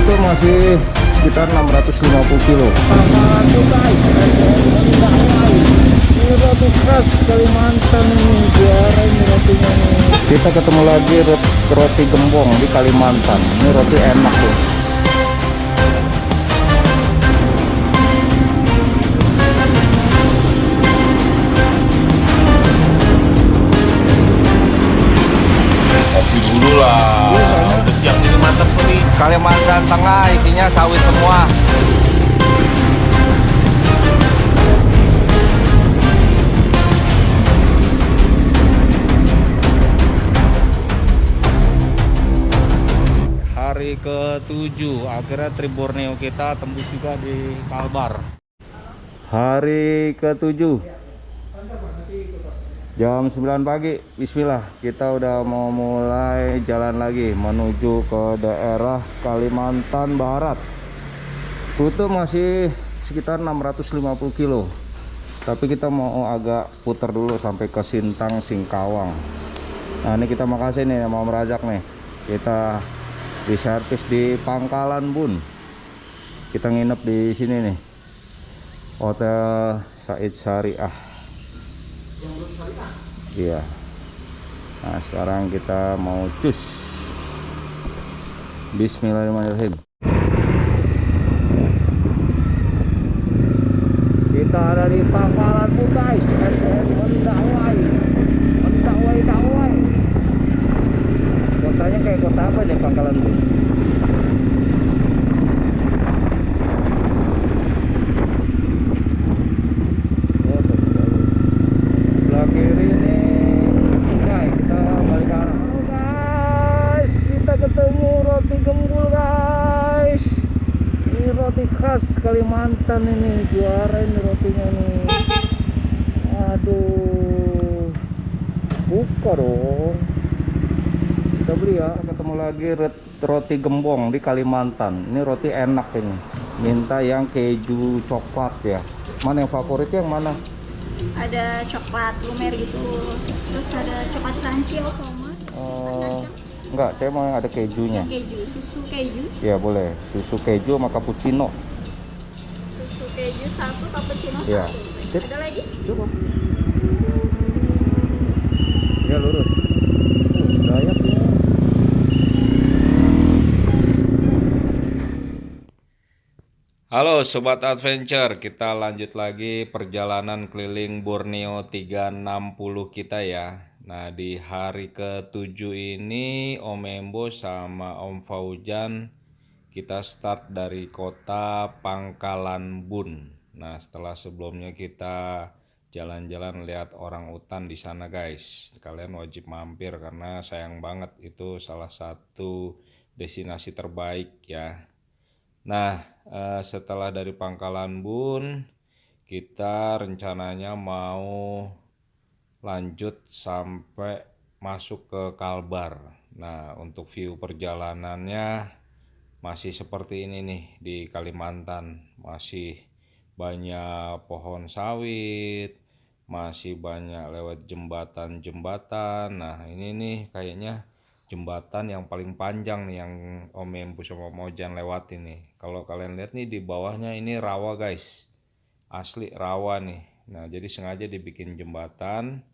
Itu masih sekitar 650 kilo. Pangkalan tuh guys, enggak lain. Ini roti khas Kalimantan ini, juara ini rotinya nih. Kita ketemu lagi roti gembong di Kalimantan. Ini roti enak tuh. Kopi dulu lah, udah siap jadi mantap nih. Kalimantan Tengah isinya sawit semua. Hari ke-7 akhirnya trip Borneo kita tembus juga di Kalbar. Hari ke-7 jam 9 pagi, bismillah, kita udah mau mulai jalan lagi menuju ke daerah Kalimantan Barat. Rute masih sekitar 650 kilo, tapi kita mau agak putar dulu sampai ke Sintang Singkawang. Nah ini kita makasih nih mau merajak nih, kita di servis di Pangkalan Bun. Kita nginep di sini nih, Hotel Said Syariah. Iya. Nah sekarang kita mau cus. Bismillahirrahmanirrahim. Kita ada di Pangkalan Bun guys, SDN Mendakwai. Mendakwai. Kotanya kayak kota apa nih Pangkalan Bun? Sebelah kiri ini sungai, kita balik ke arah. Halo guys, kita ketemu roti gembul guys. Ini roti khas Kalimantan ini, juara ini rotinya nih. Aduh, buka dong. Kita beli ya. Kita ketemu lagi roti gembong di Kalimantan. Ini roti enak ini. Minta yang keju coklat ya. Mana yang favorit, yang mana? Ada coklat lumer gitu, terus ada coklat crunchy apa mas? Enggak, saya mau yang ada kejunya. Yang keju, susu keju. Ya boleh, susu keju sama cappuccino. Susu keju satu, cappuccino Ya. satu. Ada lagi? Cukup. Ya lurus. Dayak ya. Halo Sobat Adventure, kita lanjut lagi perjalanan keliling Borneo 360 kita ya. Nah di hari ke-7 ini Om Embo sama Om Fauzan kita start dari kota Pangkalan Bun. Nah setelah sebelumnya kita jalan-jalan lihat orang utan di sana guys, kalian wajib mampir karena sayang banget itu salah satu destinasi terbaik ya. Nah, setelah dari Pangkalan Bun, kita rencananya mau lanjut sampai masuk ke Kalbar. Nah, untuk view perjalanannya masih seperti ini nih di Kalimantan. Masih banyak pohon sawit, masih banyak lewat jembatan-jembatan. Nah, ini nih kayaknya jembatan yang paling panjang nih yang Om Empu sama Om Ojan lewatin nih. Kalau kalian lihat nih di bawahnya ini rawa guys, asli rawa nih. Nah jadi sengaja dibikin jembatan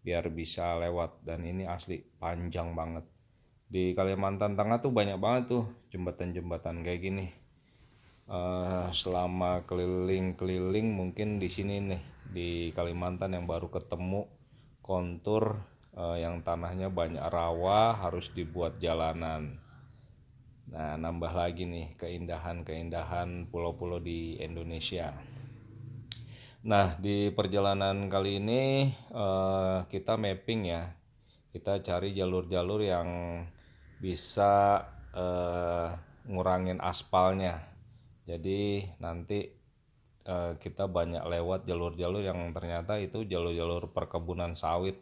biar bisa lewat, dan ini asli panjang banget. Di Kalimantan Tengah tuh banyak banget tuh jembatan-jembatan kayak gini. Selama keliling-keliling mungkin di sini nih di Kalimantan yang baru ketemu kontur yang tanahnya banyak rawa, harus dibuat jalanan. Nah nambah lagi nih keindahan-keindahan pulau-pulau di Indonesia. Nah di perjalanan kali ini kita mapping ya, kita cari jalur-jalur yang bisa ngurangin aspalnya. Jadi nanti kita banyak lewat jalur-jalur yang ternyata itu jalur-jalur perkebunan sawit.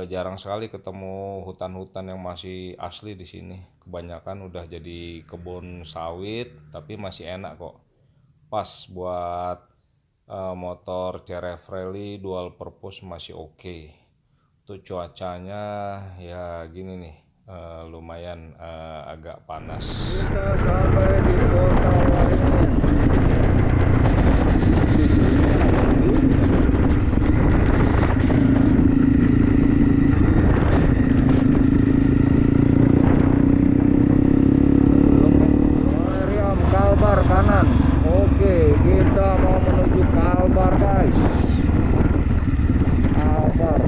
Jarang sekali ketemu hutan-hutan yang masih asli di sini. Kebanyakan udah jadi kebun sawit, tapi masih enak kok. Pas buat motor CRF Rally dual purpose masih oke. Untuk cuacanya ya gini nih, lumayan agak panas. Kita sampai di Kota Waringin. Meriam Kalbar kanan. Oke, kita mau menuju Kalbar, guys. Kalbar.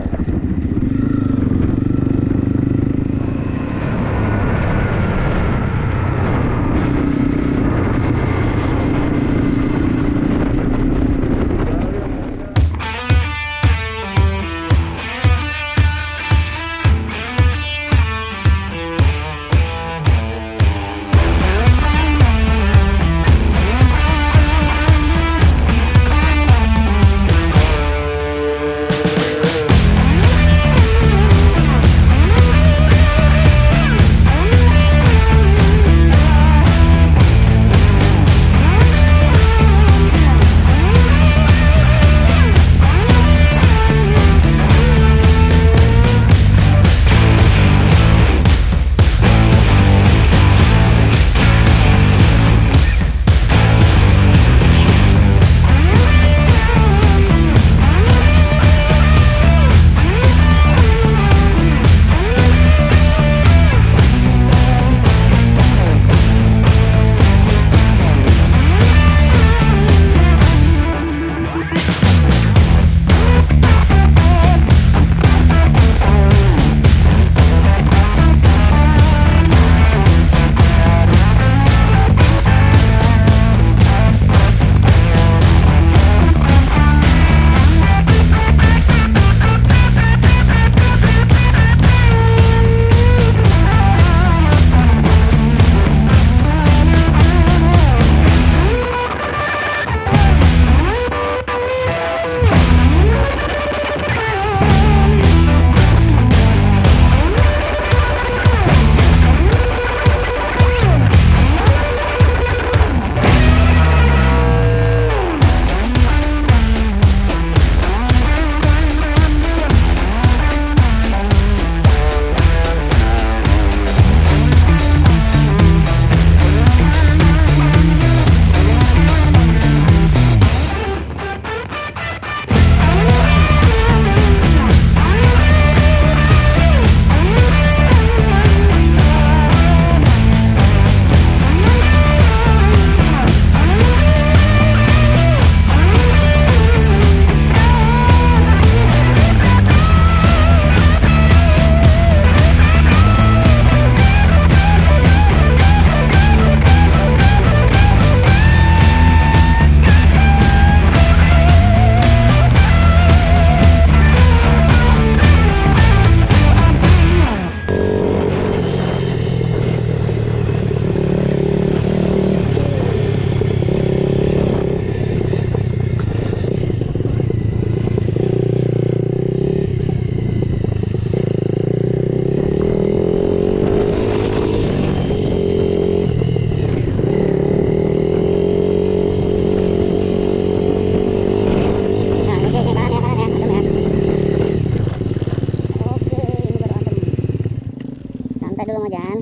dulu Mas Jan.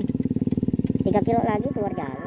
3 kilo lagi keluar jalur.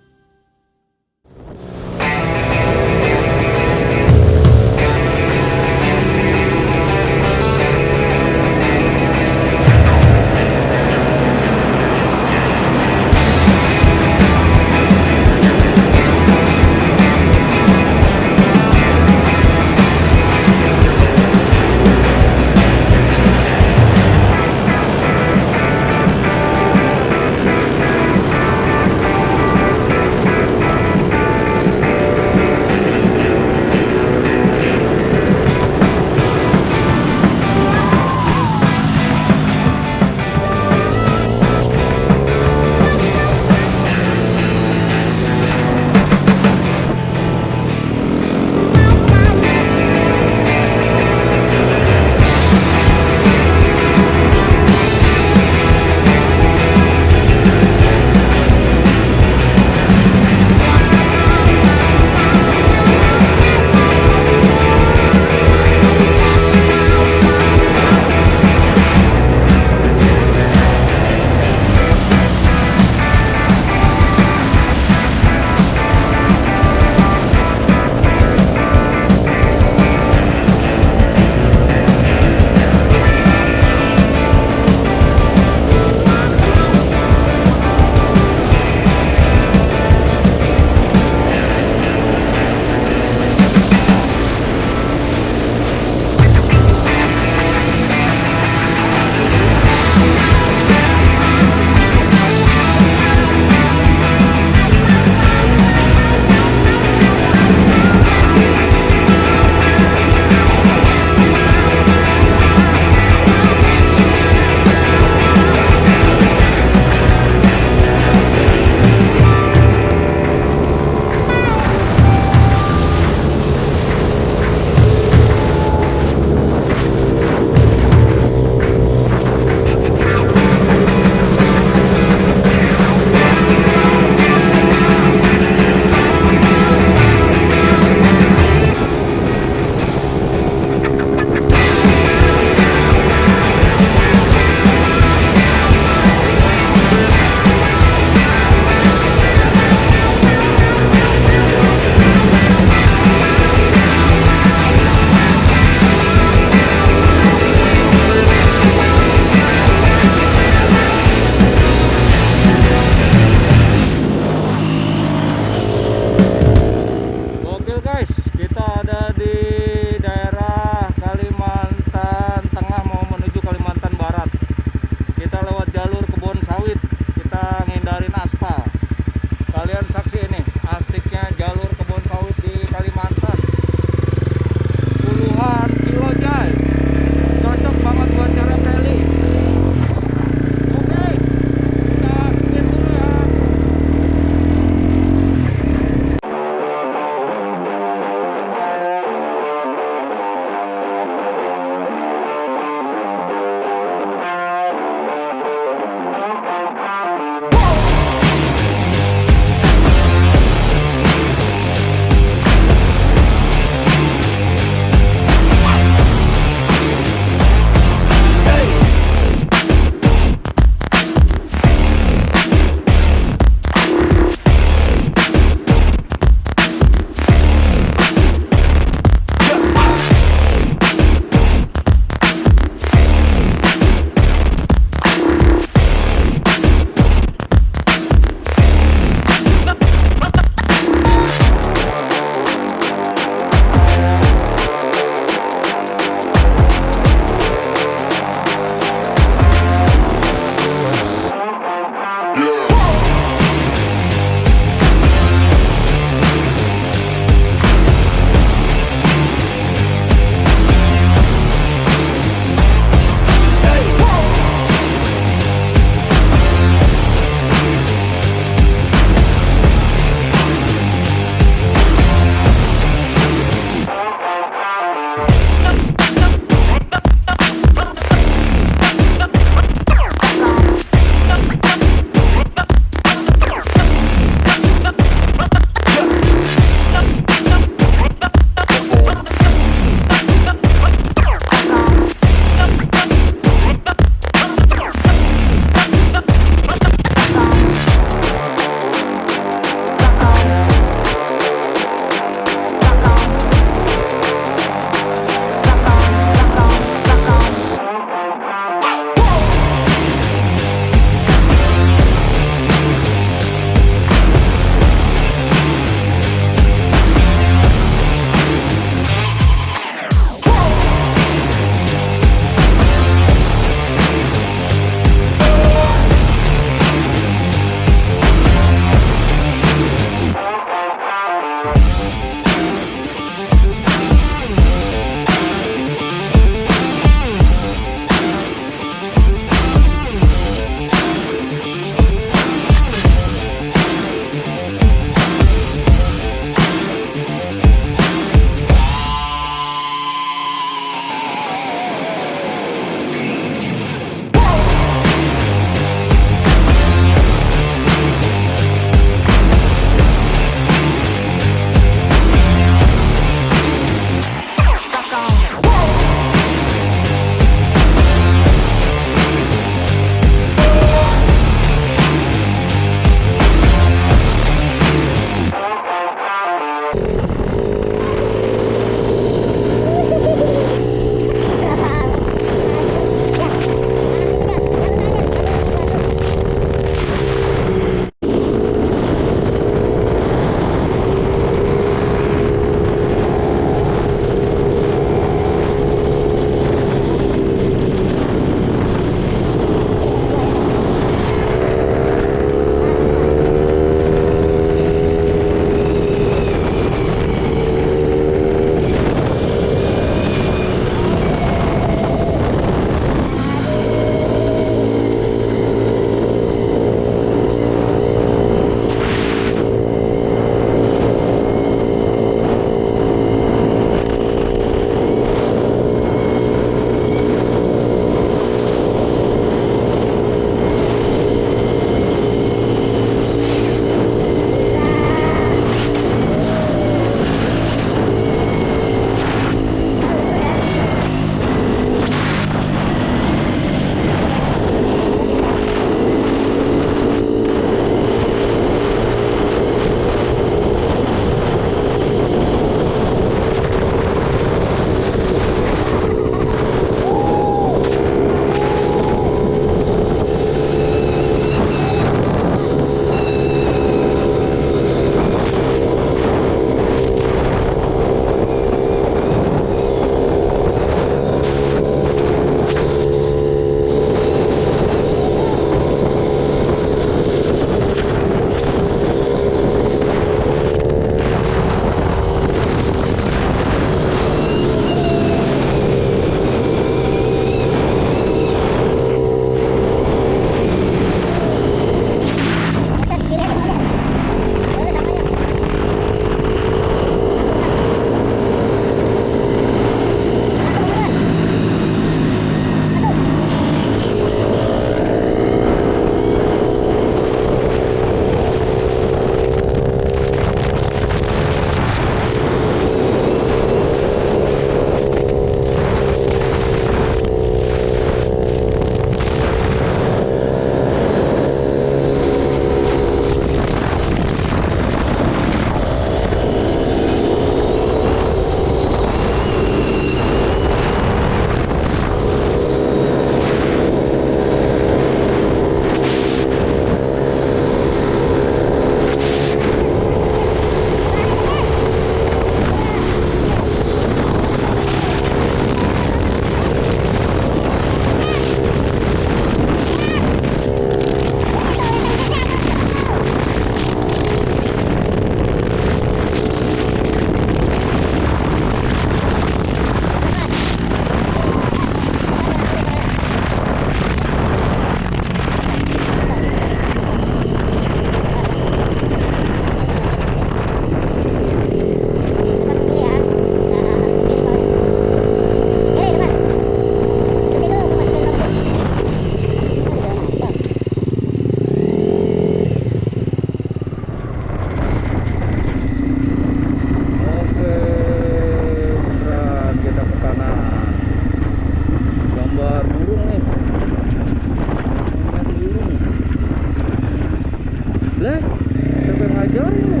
yang ngajarin lu.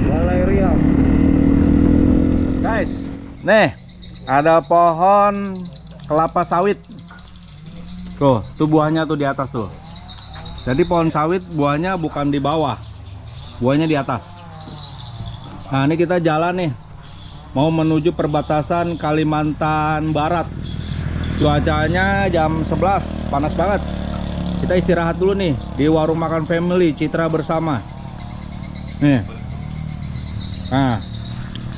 Balai Riau. Guys, nih ada pohon kelapa sawit. Tuh buahnya tuh di atas tuh. Jadi pohon sawit buahnya bukan di bawah, buahnya di atas. Nah ini kita jalan nih, mau menuju perbatasan Kalimantan Barat. Cuacanya jam 11, panas banget. Kita istirahat dulu nih di warung makan family Citra Bersama. Nih. Nah,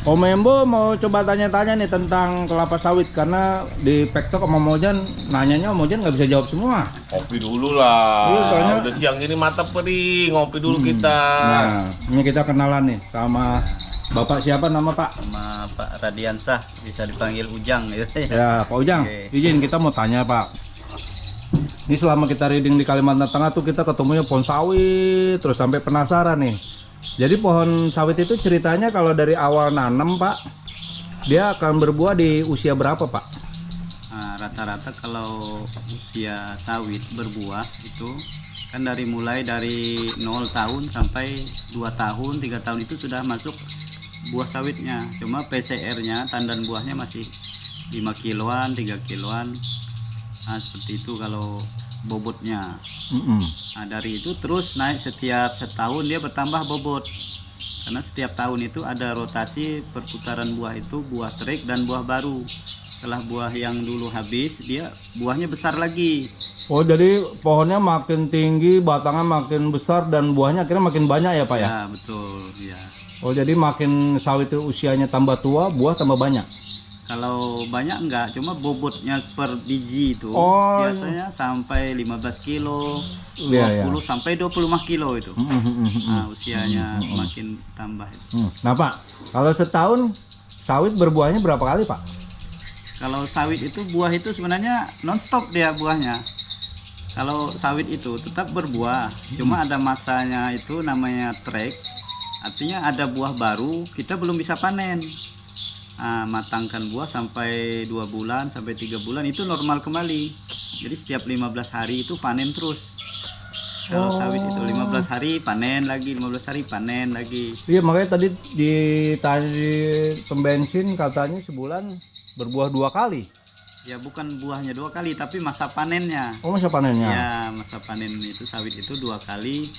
Om Embo mau coba tanya-tanya nih tentang kelapa sawit, karena di Pektok sama Mojan nanyanya Om Mojan nggak bisa jawab semua. Ngopi dulu lah. Iya, soalnya udah siang ini mata perih, ngopi dulu kita. Nah, ini kita kenalan nih sama Bapak siapa nama Pak? Sama Pak Radiansah, bisa dipanggil Ujang gitu. Ya Pak Ujang, Oke. izin kita mau tanya Pak. Ini selama kita reading di Kalimantan Tengah tuh kita ketemunya pohon sawit, terus sampai penasaran nih. Jadi pohon sawit itu ceritanya kalau dari awal nanam Pak, dia akan berbuah di usia berapa Pak? Nah, rata-rata kalau usia sawit berbuah itu kan mulai dari 0 tahun sampai 2 tahun, 3 tahun itu sudah masuk buah sawitnya. Cuma PCR-nya, tandan buahnya masih 5 kiloan, 3 kiloan. Nah, seperti itu kalau bobotnya. Nah, dari itu terus naik setiap setahun, dia bertambah bobot. Karena setiap tahun itu ada rotasi perputaran buah, itu buah terik dan buah baru. Setelah buah yang dulu habis, dia buahnya besar lagi. Oh jadi pohonnya makin tinggi, batangnya makin besar, dan buahnya akhirnya makin banyak ya Pak ya? Ya, betul, ya. Oh jadi makin sawit itu usianya tambah tua, buah tambah banyak? Kalau banyak enggak, cuma bobotnya per biji itu Oh. biasanya sampai 15 kilo, 20 Iya, iya. sampai 25 kilo itu. Nah, usianya semakin tambah itu. Nah Pak, kalau setahun sawit berbuahnya berapa kali Pak? Kalau sawit itu buah itu sebenarnya non-stop dia buahnya. Kalau sawit itu tetap berbuah, cuma ada masanya itu namanya trek. Artinya ada buah baru, kita belum bisa panen. Nah, matangkan buah sampai 2 bulan sampai 3 bulan itu normal kembali. Jadi setiap 15 hari itu panen terus. Kalau sawit itu 15 hari panen lagi, 15 hari panen lagi. Iya makanya tadi ditanya di pembensin katanya sebulan berbuah 2 kali. Ya bukan buahnya 2 kali, tapi masa panennya. Oh masa panennya? Ya, masa panen itu sawit itu 2 kali.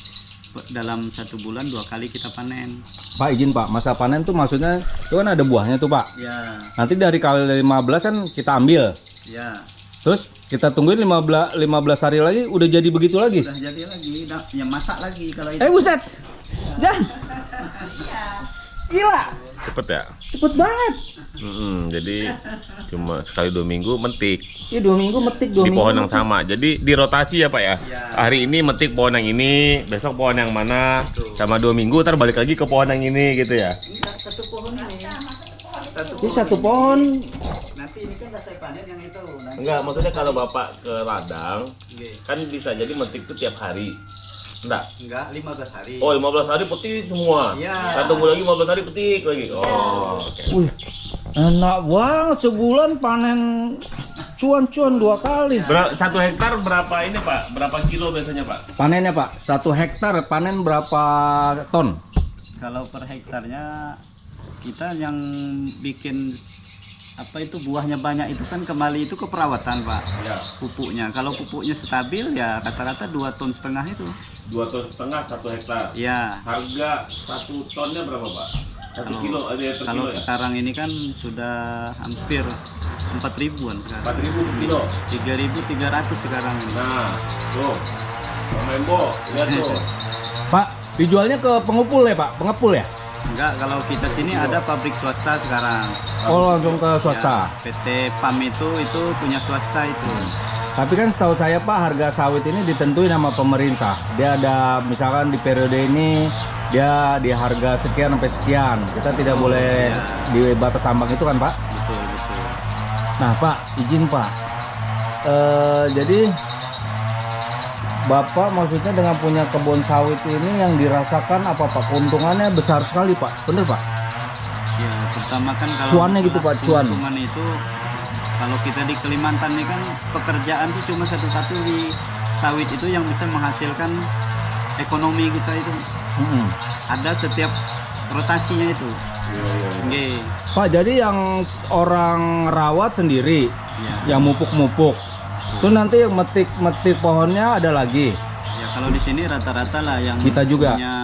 Dalam 1 bulan 2 kali kita panen. Pak izin Pak, masa panen tuh maksudnya itu kan ada buahnya tuh Pak. Ya, Nanti dari kali 15 kan kita ambil. ya. Terus kita tungguin 15 hari lagi udah jadi begitu lagi. Udah jadi lagi, ya masak lagi kalau itu. Buset. Jan. Gila, Cepet ya? cepet banget. Jadi cuma sekali 2 minggu metik Iya 2 minggu metik 2 di minggu. pohon yang sama. Jadi dirotasi ya Pak ya? Hari ini metik pohon yang ini, besok pohon yang mana, sama 2 minggu ntar balik lagi ke pohon yang ini gitu ya? Enggak, satu pohon ini. Ini satu pohon. Nanti ini kan udah saya panen yang itu. Nanti Enggak, maksudnya kalau Bapak ke ladang Oke. kan bisa jadi metik itu tiap hari. Enggak? Enggak, 15 hari. Oh 15 hari petik semua? Iya. Kan tunggu lagi 15 hari petik lagi? Oh oke. Wih, enak banget sebulan panen cuan-cuan 2 kali. 1 hektar berapa ini Pak? Berapa kilo biasanya Pak? Panennya Pak, 1 hektar panen berapa ton? Kalau per hektarnya kita yang bikin apa itu buahnya banyak itu kan kembali itu ke perawatan Pak. Ya. Pupuknya. Kalau pupuknya stabil ya rata-rata 2,5 ton itu. 2,5 ton 1 hektar. Ya. Harga 1 tonnya berapa Pak? 1 kilo ada per Kalau kilo ya? sekarang ini kan sudah hampir 4.000-an sekarang. 4.000 per kilo. 3.300 sekarang ini. Nah, tuh. Pak Membo, lihat tuh. Pak, dijualnya ke pengepul ya Pak? Pengepul ya? Enggak, kalau kita sini ada pabrik swasta sekarang. Oh langsung ke swasta. Ya, PT PAM itu punya swasta itu. Tapi kan setahu saya Pak, harga sawit ini ditentuin sama pemerintah. Dia ada misalkan di periode ini dia di harga sekian sampai sekian. Kita tidak boleh di batas ambang itu kan Pak? Betul, betul. Nah Pak, izin Pak. Jadi Bapak maksudnya dengan punya kebun sawit ini yang dirasakan apa Pak? Keuntungannya besar sekali Pak, bener Pak? Ya, pertama kan kalau Cuannya gitu, Pak, cuan. keuntungan itu Kalau kita di Kalimantan ini kan pekerjaan itu cuma satu-satu di sawit itu yang bisa menghasilkan ekonomi kita itu. Ada setiap rotasinya itu. Nggih. Pak, jadi yang orang rawat sendiri, Ya. yang mupuk-mupuk, itu nanti metik pohonnya ada lagi. Ya kalau di sini rata-rata lah yang Kita juga. punya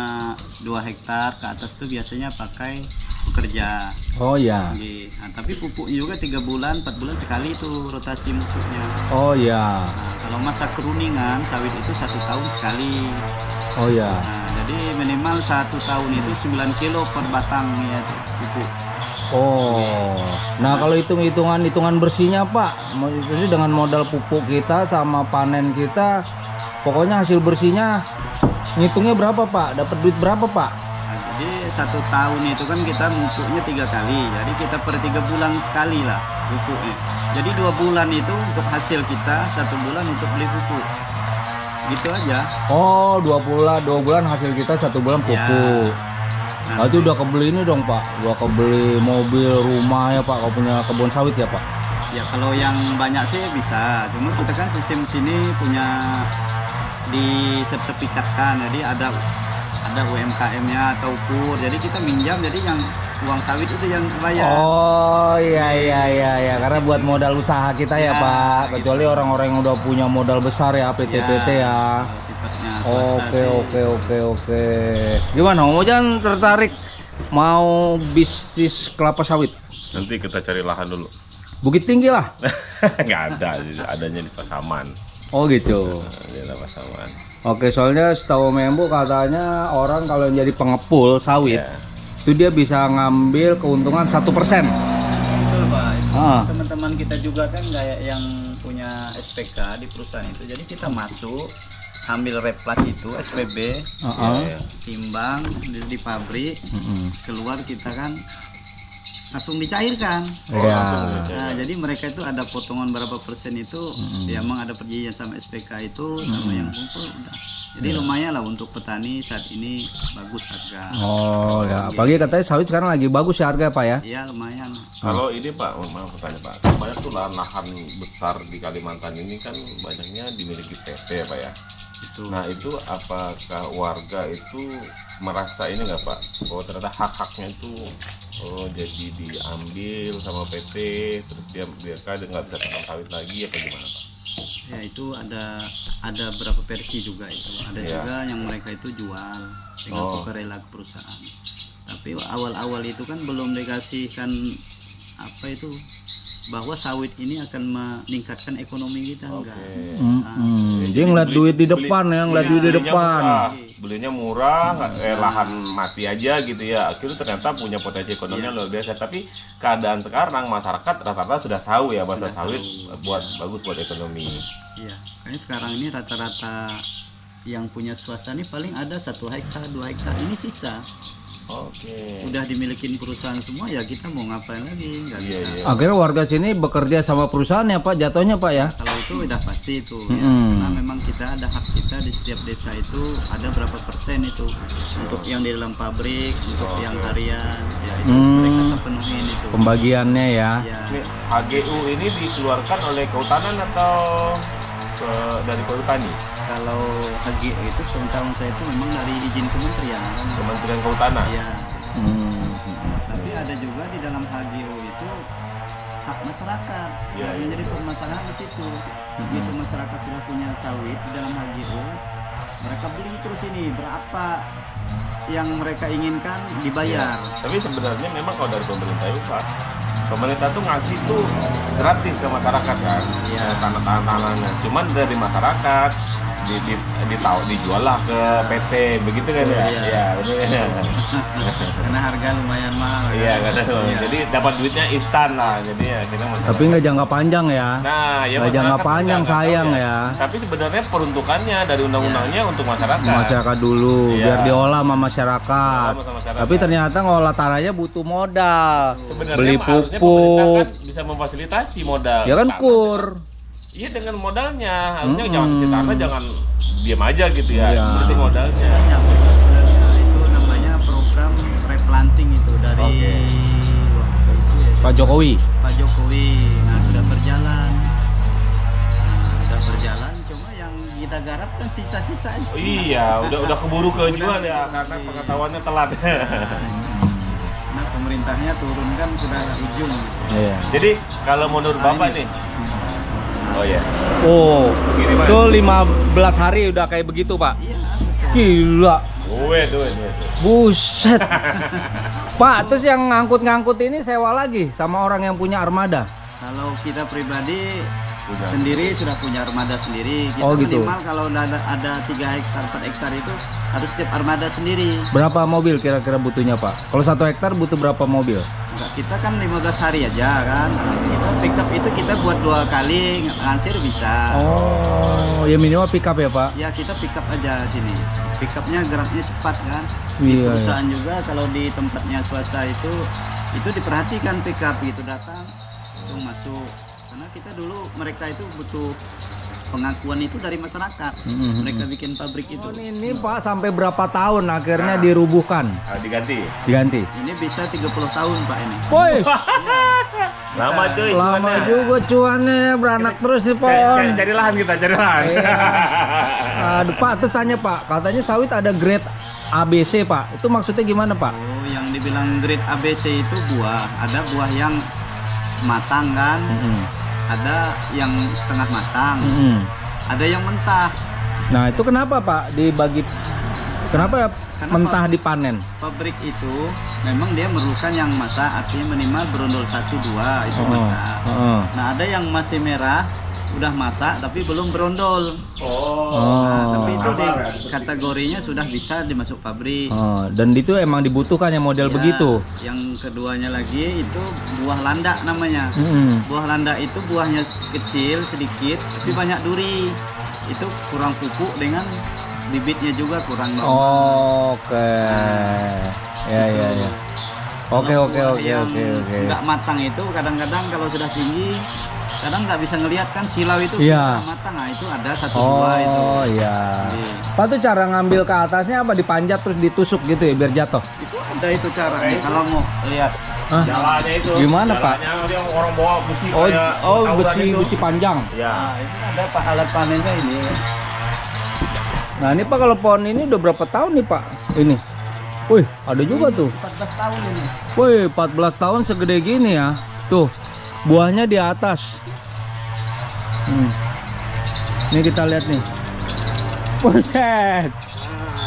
2 hektar ke atas tuh biasanya pakai pekerja. Oh ya, Nggih. Nah, tapi pupuk juga 3 bulan, 4 bulan sekali itu rotasi pupuknya. oh ya, Nah, kalau masa keruningan sawit itu 1 tahun sekali. oh ya. Nah, jadi minimal 1 tahun itu 9 kilo per batang ya pupuk. Oh, nah kalau hitungan bersihnya Pak, maksudnya dengan modal pupuk kita sama panen kita, pokoknya hasil bersihnya ngitungnya berapa Pak? Dapat duit berapa Pak? Nah, jadi 1 tahun itu kan kita pupuknya 3 kali. Jadi kita per 3 bulan sekali lah pupuknya. Jadi 2 bulan itu untuk hasil kita, 1 bulan untuk beli pupuk. Gitu aja. Oh, 2 bulan hasil kita 1 bulan pupuk. Nah, itu udah kebeli ini dong Pak, udah kebeli mobil, rumah ya Pak, kalau punya kebun sawit ya Pak. Ya kalau yang banyak sih bisa. Cuma kita kan sistem sini punya disertifikatkan. Jadi ada UMKM-nya atau KUR. Jadi kita minjam, jadi yang uang sawit itu yang bayar. Oh iya, karena buat modal usaha kita ya, Ya, Pak. Kecuali orang-orang yang udah punya modal besar ya, PT-PT ya. Kalau sifatnya swasta Oke. Gimana, Om Ojan tertarik mau bisnis kelapa sawit? Nanti kita cari lahan dulu. Bukit Tinggi lah. Nggak ada, adanya di Pasaman. Oh gitu. Di Pasaman. Oke, soalnya setahu Membo katanya orang kalau yang jadi pengepul sawit itu dia bisa ngambil keuntungan 1%. Betul Pak. Ah. Teman-teman kita juga kan kayak yang punya SPK di perusahaan itu. Jadi kita masuk ambil replas itu SPB, timbang di pabrik, keluar kita kan langsung dicairkan. Iya. Nah, jadi mereka itu ada potongan berapa persen itu, ya emang ada perjanjian sama SPK itu sama yang kumpul udah. Jadi lumayan lah untuk petani saat ini bagus harga. Oh ya, apalagi katanya sawit sekarang lagi bagus ya harga Pak ya? Iya lumayan. Kalau ini Pak, maaf bertanya Pak, banyak tuh lahan besar di Kalimantan ini kan banyaknya dimiliki PT ya Pak ya. Itu. Nah itu apakah warga itu merasa ini nggak Pak, bahwa ternyata hak-haknya itu jadi diambil sama PT, terus mereka nggak bisa tanam sawit lagi apa gimana Pak? Ya itu ada berapa versi juga itu. Ada juga yang mereka itu jual dengan sukarela ke perusahaan. Tapi awal-awal itu kan belum dikasihkan apa itu bahwa sawit ini akan meningkatkan ekonomi kita enggak. Dia ngeliat duit di depan ya, ngeliat duit di depan. Belinya murah, lahan mati aja gitu ya. Akhirnya ternyata punya potensi ekonomi luar biasa. Tapi keadaan sekarang masyarakat rata-rata sudah tahu ya bahwa sawit bagus buat ekonomi. Iya, kayaknya sekarang ini rata-rata yang punya swasta ini paling ada 1 hektar, 2 hektar ini sisa. Oke. Udah dimilikin perusahaan semua ya kita mau ngapain lagi nggak bisa. Akhirnya warga sini bekerja sama perusahaan ya Pak, jatuhnya Pak ya? Kalau itu udah pasti itu ya. Karena memang kita ada hak kita di setiap desa itu ada berapa persen itu untuk yang di dalam pabrik, untuk yang harian ya itu mereka terpenuhin itu. Pembagiannya ya. Ya, Ini HGU ini dikeluarkan oleh Kehutanan atau dari Perhutani? kalau HGU itu setahun saya itu memang dari izin kementerian. Kementerian Kehutanan. Ya. Tapi ada juga di dalam HGU itu hak masyarakat. Ya, Menjadi permasalahan di situ. Begitu masyarakat sudah punya sawit di dalam HGU, mereka beli terus ini berapa yang mereka inginkan dibayar. Tapi sebenarnya memang kalau dari pemerintah itu Pak, pemerintah tuh ngasih tuh gratis ke masyarakat kan, tanah-tanahnya. Cuman dari masyarakat dijual lah ke PT, begitu kan ya? Iya, betul ya. Karena harga lumayan mahal. Iya, jadi dapat duitnya instan lah. Jadi ya kita Tapi nggak jangka panjang ya? Nah, ya nggak jangka masyarakat panjang nggak tahu sayang ya. Tapi sebenarnya peruntukannya dari undang-undangnya untuk masyarakat. Masyarakat dulu, Iya. biar diolah sama masyarakat. Diolah sama masyarakat. Tapi ternyata ngolah tanahnya butuh modal. Sebenarnya Beli harusnya pemerintah pupuk. kan bisa memfasilitasi modal. Ya kan Tanah. KUR. Iya dengan modalnya, harusnya jangan kasih tanah, jangan diam aja gitu ya. Iya. Berarti modalnya. Ya, sebenarnya itu namanya program replanting itu dari waktu itu ya, Pak Jokowi. Pak Jokowi. Nah sudah berjalan kita garap kan sisa-sisa aja. Oh, iya, udah keburu kejual ya karena pengetahuannya telat. Nah, pemerintahnya turunkan sudah ujung. Iya. Jadi kalau menurut Bapak nih, oh ya, Oh, Begini, Pak. itu 15 hari udah kayak begitu, Pak. Iya. Gila. duit. Buset. Pak, terus yang ngangkut-ngangkut ini sewa lagi sama orang yang punya armada? Kalau kita pribadi sendiri sudah punya armada sendiri. Kita Oh, gitu. minimal kalau ada 3 hektar 4 hektar itu harus setiap armada sendiri. Berapa mobil kira-kira butuhnya, Pak? Kalau 1 hektar butuh berapa mobil? Enggak, kita kan 15 hari aja kan. Kita pick up itu kita buat 2 kali ngansir bisa. Oh, ya minimal pick up ya, Pak? Ya kita pick up aja sini. Pick upnya geraknya cepat kan. Di Iya, perusahaan juga kalau di tempatnya swasta itu diperhatikan pick up gitu datang itu masuk. Karena kita dulu mereka itu butuh pengakuan itu dari masyarakat. Mereka bikin pabrik itu. Oh, ini Pak sampai berapa tahun akhirnya dirubuhkan? Diganti. Diganti. Ini bisa 30 tahun Pak ini. Woi, Lama cuy. lama cuannya. juga cuannya beranak terus nih, Pak. Cari lahan kita, cari lahan. Iya. Aduh, Pak, terus tanya Pak, katanya sawit ada grade ABC, Pak. Itu maksudnya gimana, Pak? Oh, yang dibilang grade ABC itu buah. Ada buah yang matang kan, ada yang setengah matang, ada yang mentah. Nah, itu kenapa, Pak, dibagi? Kenapa mentah dipanen? Pabrik itu memang dia memerlukan yang masak, artinya minimal berondol 1-2 itu masak. Nah, ada yang masih merah, udah masak tapi belum berondol. Nah, tapi itu kategorinya sudah bisa dimasuk pabrik. Oh, dan itu emang dibutuhkan yang model Ya, begitu. Yang keduanya lagi itu buah landak namanya. Buah landak itu buahnya kecil sedikit tapi banyak duri. Itu kurang pupuk dengan bibitnya juga kurang normal. Oke. Ya. Oke. Yang nggak matang itu kadang-kadang kalau sudah tinggi kadang nggak bisa ngelihat kan silau itu Iya. sudah matang. Nah, itu ada 1-2 itu. Oh, iya. Iya. Pak, tuh cara ngambil ke atasnya apa, dipanjat terus ditusuk gitu ya biar jatuh? Itu ada itu cara nih kalau mau lihat. Hah? Jalannya itu. Gimana, Pak? Jalannya dia orang bawa besi Oh, kayak tawuran itu. besi panjang. Ya. Nah, itu ada Pak alat panennya ini. Nah, ini Pak kalau pohon ini udah berapa tahun nih, Pak? Ini. Wih, ada juga tuh. 14 tahun ini. Wih, 14 tahun segede gini ya. Tuh, buahnya di atas. Ini kita lihat nih. Buset.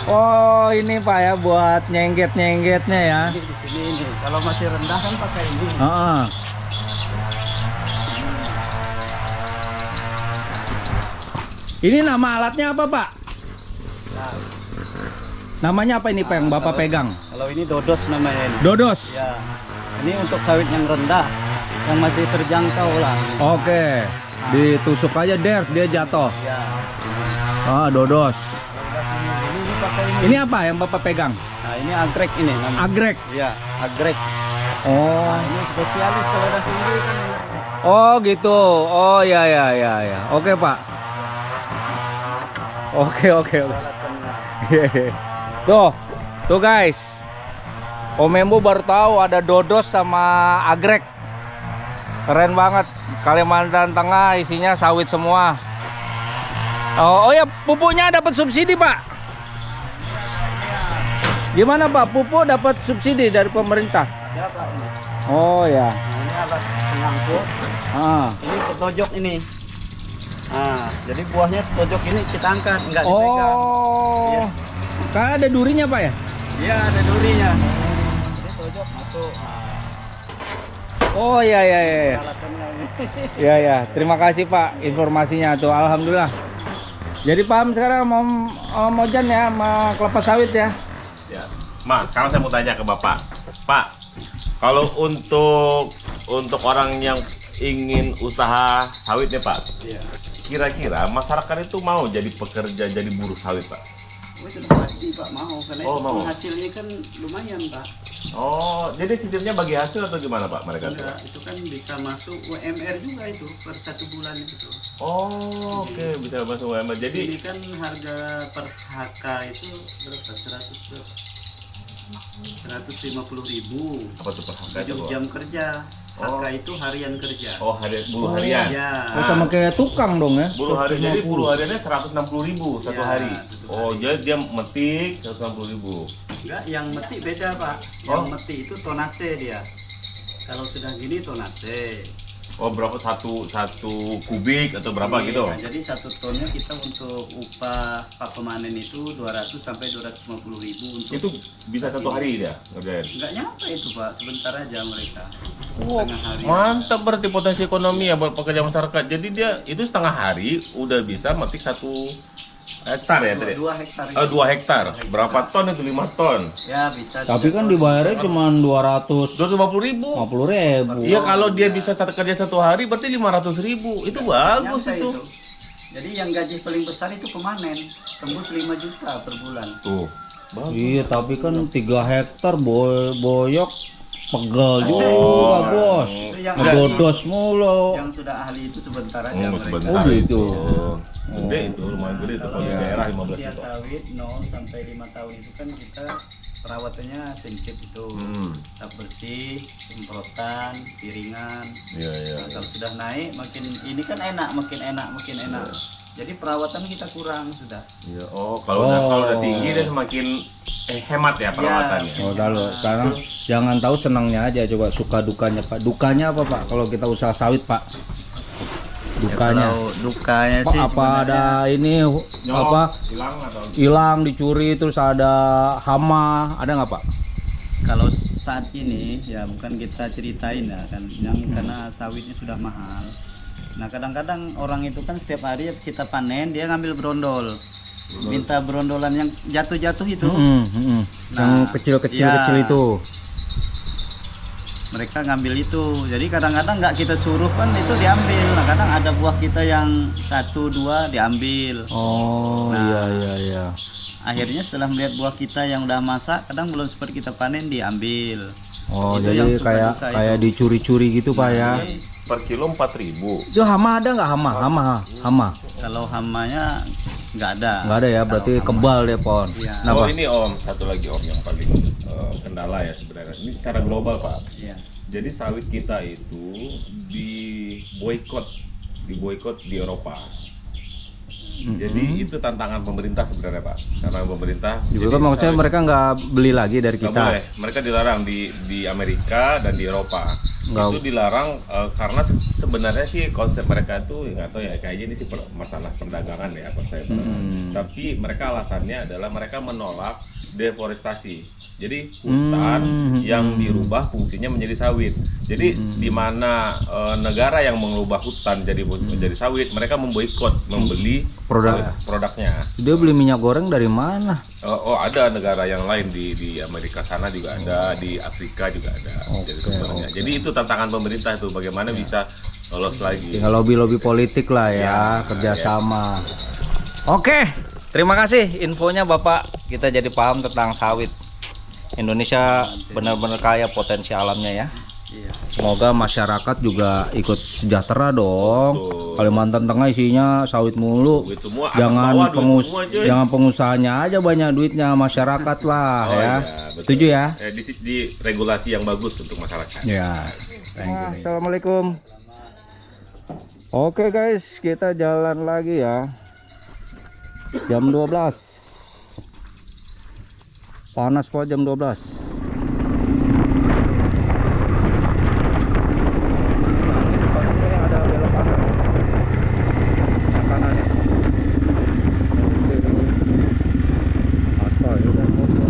Oh, ini Pak ya buat nyengget-nyenggetnya ya. Di sini ini. Kalau masih rendah kan pakai ini. Heeh. Ini nama alatnya apa, Pak? Namanya apa ini, Pak, yang Bapak pegang? Kalau ini dodos namanya ini. Dodos. Ya. Ini untuk sawit yang rendah, yang masih terjangkau lah. Oke. Ditusuk aja dia jatuh. Ya. Ah, dodos. Ini pakai ini. Ini apa yang Bapak pegang? Nah, ini agrek ini namanya. Agrek. Ya, agrek. Oh. Ini spesialis kalau udah tinggi kan. Oh, gitu. Oh, ya. Oke, Pak. Oke. Tuh guys. Om Embo baru tahu ada dodos sama agrek. Keren banget. Kalimantan Tengah isinya sawit semua. Oh ya, pupuknya dapat subsidi, Pak. Gimana, Pak? Pupuk dapat subsidi dari pemerintah? Ya, Pak. Ini. Oh ya. Nah, ini alat pengangkut. Ini petojok ini. Nah, jadi buahnya petojok ini kita angkat, enggak dipegang. Oh. Iya. Kan ada durinya, Pak ya? Iya, ada durinya. Jadi tojok masuk. Oh ya. Alatannya ini. Ya. Terima kasih, Pak, informasinya tuh. Alhamdulillah. Jadi paham sekarang mau jan ya sama kelapa sawit ya. Ya. Mas, sekarang saya mau tanya ke Bapak. Pak, kalau untuk orang yang ingin usaha sawit nih, Pak. Iya. Kira-kira masyarakat itu mau jadi pekerja, jadi buruh sawit, Pak? Oh, sudah pasti Pak mau karena Oh, itu mau. hasilnya kan lumayan Pak. Oh, jadi sistemnya bagi hasil atau gimana, Pak, mereka tuh? Enggak, itu kan bisa masuk UMR juga itu per 1 bulan itu. Oh, oke, bisa masuk UMR. Jadi Jadi kan harga per HK itu berapa? 150.000. apa tuh per harga 7 itu, Pak? jam kerja. HK itu harian kerja. Oh, buruh harian. Ya. Oh, sama kayak tukang dong ya? Buruh harian, jadi buruh hariannya 160.000 satu Ya, hari. satu Oh, jadi dia metik 160.000. Enggak, yang metik beda Pak. Yang metik itu tonase dia. Kalau sudah gini tonase. Oh, berapa satu kubik atau berapa gitu? Nah, jadi 1 tonnya kita untuk upah pak pemanen itu 200 sampai 250.000 untuk Itu bisa satu hari dia ngerjain. enggak nyampe itu Pak, sebentar aja mereka. Oh, Setengah hari. mantap berarti potensi ekonomi ya buat pekerja masyarakat. Jadi dia itu setengah hari udah bisa metik 1 hektar ya tadi? 2 hektar. 2 hektar. Berapa ton itu? 5 ton. Ya bisa. Tapi kan dibayarnya cuma 250.000. 250.000. Iya, kalau dia bisa kerja satu hari berarti 500.000. Itu bagus Nyampe itu. Jadi yang gaji paling besar itu pemanen, tembus 5 juta per bulan. Tuh. Bagus. Iya, tapi kan 3 hektar boyok pegel juga, Bos. Itu yang Dodos mulu. yang sudah ahli itu sebentar aja Oh, mereka. sebentar Oh, gitu. Gede itu, lumayan gede itu kalau di daerah 15 Usia juta. sawit 0 sampai 5 tahun itu kan kita perawatannya sensitif itu. Tetap bersih, semprotan, piringan. Iya, iya. Nah, kalau sudah naik makin ini kan enak, makin enak. Jadi perawatan kita kurang sudah. Iya. Oh, kalau udah tinggi dia semakin hemat ya perawatannya. Oh, lalu sekarang jangan tahu senangnya aja, coba suka dukanya Pak. Dukanya apa Pak? Kalau kita usaha sawit Pak? Dukanya. Kalau dukanya Pak, sih apa sebenarnya ada ini apa Hilang atau hilang dicuri terus ada hama, ada nggak Pak? kalau saat ini ya bukan kita ceritain ya kan yang karena sawitnya sudah mahal. Nah kadang-kadang orang itu kan setiap hari kita panen dia ngambil brondol, minta brondolan yang jatuh-jatuh itu. Yang kecil-kecil ya, itu. mereka ngambil itu. Jadi kadang-kadang nggak kita suruh kan itu diambil. Nah kadang ada buah kita yang 1-2 diambil. Oh, Nah. iya. Akhirnya setelah melihat buah kita yang udah masak, kadang belum sempat kita panen diambil. Oh, Itu yang jadi suka kayak duka kayak itu. dicuri-curi gitu Pak ya. per kilo 4.000. Itu hama ada nggak hama? Kalau hamanya nggak ada. Nggak ada ya, berarti kebal deh pohon. Iya. Kenapa? Oh, ini Om, satu lagi Om yang paling kendala ya sebenarnya. Ini secara global Pak. Iya. Jadi sawit kita itu diboikot di Eropa. Jadi itu tantangan pemerintah sebenarnya Pak. Karena pemerintah. Juga jadi kan maksudnya sawit- mereka nggak beli lagi dari nggak kita. boleh. Mereka dilarang di Amerika dan di Eropa. Nggak. Itu dilarang karena sebenarnya sih konsep mereka itu nggak tahu ya, kayaknya ini sih masalah perdagangan ya apa saya. Tapi mereka alasannya adalah mereka menolak deforestasi. Jadi hutan yang dirubah fungsinya menjadi sawit. Jadi di mana negara yang mengubah hutan menjadi sawit, mereka memboikot membeli produknya. Dia beli minyak goreng dari mana? Oh, ada negara yang lain di Amerika sana juga ada, di Afrika juga ada. Jadi sumbernya. Jadi itu tantangan pemerintah itu bagaimana bisa lolos lagi. Tinggal lobby-lobby politik lah ya, kerjasama. Oke, terima kasih infonya Bapak. Kita jadi paham tentang sawit. Indonesia benar-benar kaya potensi alamnya ya. Semoga masyarakat juga ikut sejahtera dong. Betul. Kalimantan Tengah isinya sawit mulu. Duit semua, atas Jangan bawah duit semua, cuy. jangan pengusahanya aja banyak duitnya, masyarakat lah Oh, ya. iya, betul. Setuju ya? Di regulasi yang bagus untuk masyarakat. Ya. Assalamualaikum. Oke guys, kita jalan lagi ya. Jam 12. Panas kok jam 12. Ada belok kanan. Yang kanan ya. Aspal ya kan motor.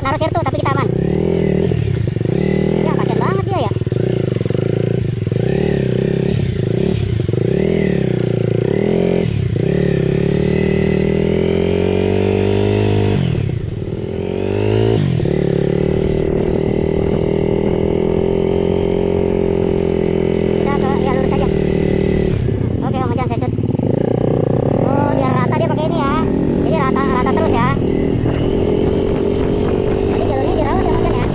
naruh sirtu tapi kita aman. Ya kasian banget dia ya. Udah ke, ya lurus aja. Oke, Om Ojan saya shoot. Oh, biar rata dia pakai ini ya. Jadi rata terus ya. Jadi jalurnya dirawat ya Om Ojan ya.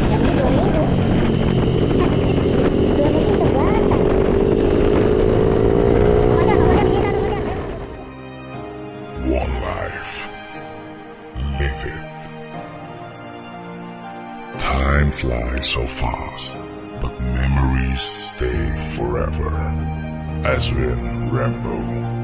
Yang ini 2000. 2000 sebatang. Om Ojan sini Om Ojan. One life. Live it. Time flies so fast, but memories stay forever. Aswin Rambo.